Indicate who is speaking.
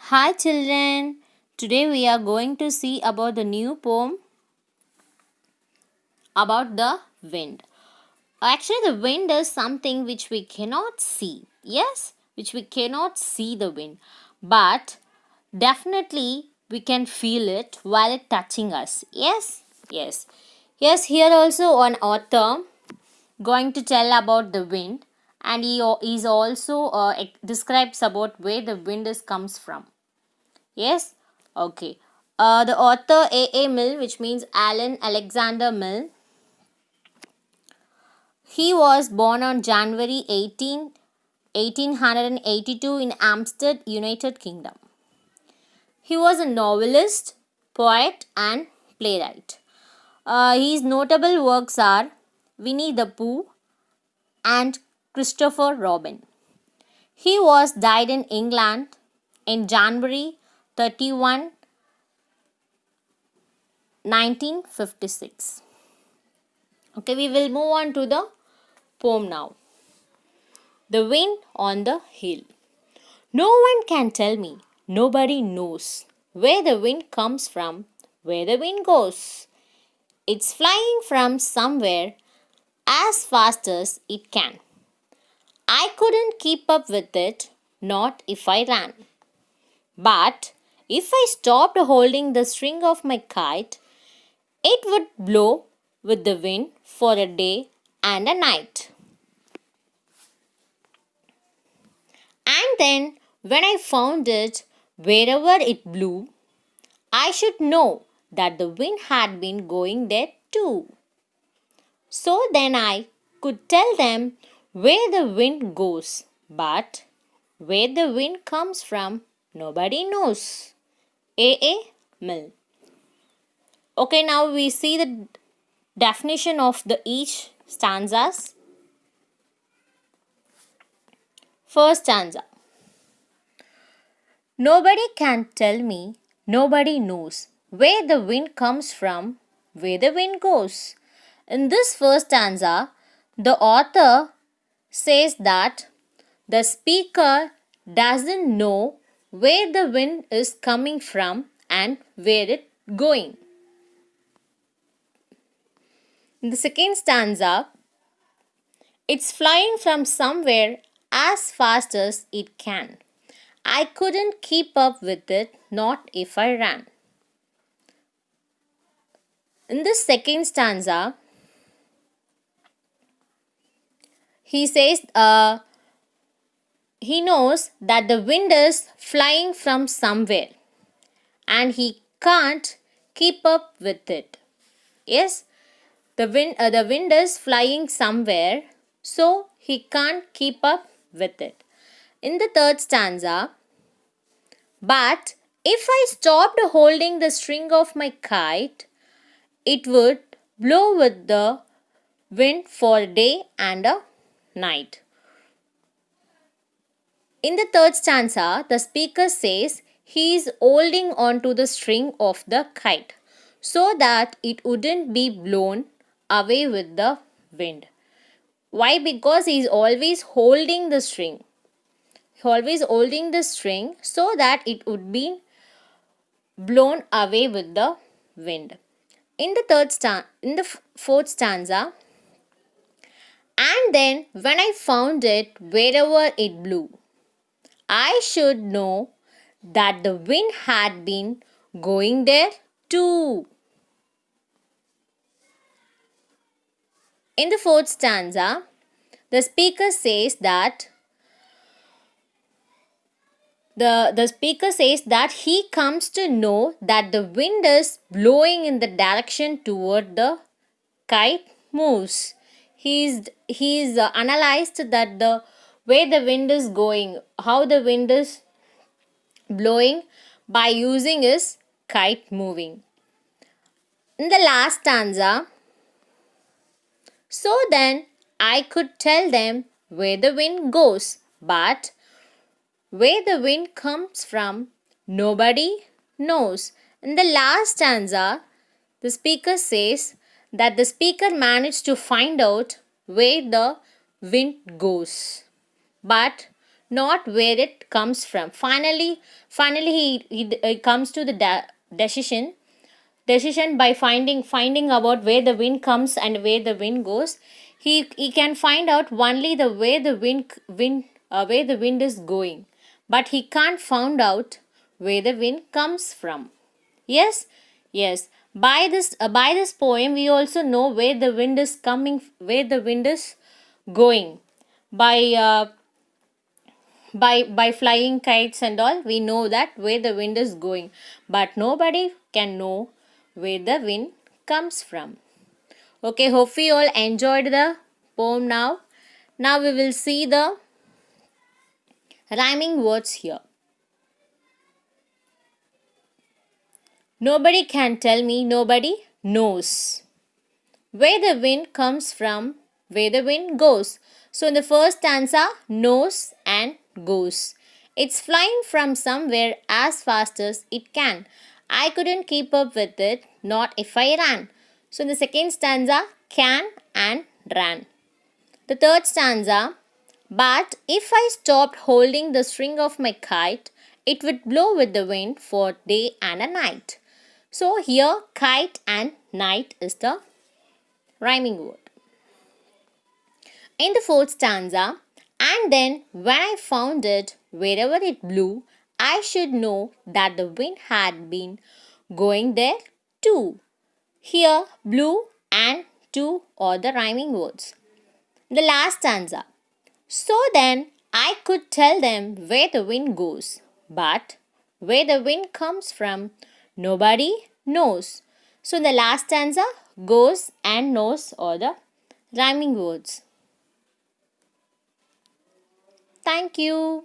Speaker 1: Hi children. Today we are going to see about the new poem about the wind. Actually the wind is something which we cannot see. Yes, which we cannot see the wind. But definitely we can feel it while it touching us. Yes? Yes. Yes, here also an author going to tell about the wind, and he is also describes about where the wind is comes from. Yes? Okay. The author A. Mill, which means Alan Alexander Mill, he was born on January 1882 in Amsterdam, United Kingdom. He was a novelist, poet, and playwright. His notable works are Winnie the Pooh and Christopher Robin. He was died in England in January 31, 1956. Okay, we will move on to the poem now. The wind on the hill. No one can tell me, nobody knows where the wind comes from, where the wind goes. It's flying from somewhere as fast as it can. I couldn't keep up with it, not if I ran. But if I stopped holding the string of my kite, it would blow with the wind for a day and a night. And then, when I found it, wherever it blew, I should know that the wind had been going there too. So then I could tell them where the wind goes, but where the wind comes from, nobody knows. A. Mill. Okay, now we see the definition of the each stanzas. First stanza. Nobody can tell me, nobody knows where the wind comes from, where the wind goes. In this first stanza, the author says that the speaker doesn't know where the wind is coming from and where it's going. In the second stanza, it's flying from somewhere as fast as it can. I couldn't keep up with it, not if I ran. In the second stanza, he says he knows that the wind is flying from somewhere and he can't keep up with it. Yes, the wind is flying somewhere, so he can't keep up with it. In the third stanza, but if I stopped holding the string of my kite, it would blow with the wind for a day and a night. In the third stanza, the speaker says he is holding on to the string of the kite so that it wouldn't be blown away with the wind. Why? Because he is always holding the string. Always holding the string so that it would be blown away with the wind. In the fourth stanza, and then when I found it wherever it blew, I should know that the wind had been going there too. In the fourth stanza, the speaker says that he comes to know that the wind is blowing in the direction toward the kite moves. He's analyzed that the way the wind is going, how the wind is blowing by using his kite moving. In the last stanza, so then I could tell them where the wind goes, but where the wind comes from, nobody knows. In the last stanza, the speaker says that the speaker managed to find out where the wind goes, but not where it comes from. Finally he comes to the decision by finding about where the wind comes and where the wind goes. He can find out only the where the where the wind is going, but he can't find out where the wind comes from. Yes, yes. By this poem, we also know where the wind is coming, where the wind is going. By by flying kites and all, we know that where the wind is going, but nobody can know where the wind comes from. Okay, hope we all enjoyed the poem now. Now we will see the rhyming words here. Nobody can tell me, nobody knows where the wind comes from, where the wind goes. So in the first stanza, knows and goes. It's flying from somewhere as fast as it can. I couldn't keep up with it, not if I ran. So in the second stanza, can and ran. The third stanza, but if I stopped holding the string of my kite, it would blow with the wind for day and a night. So here, kite and night is the rhyming word. In the fourth stanza, and then when I found it, wherever it blew, I should know that the wind had been going there too. Here, blew and to are the rhyming words. The last stanza. So then I could tell them where the wind goes, but where the wind comes from, nobody knows. So in the last stanza, goes and knows are the rhyming words. Thank you.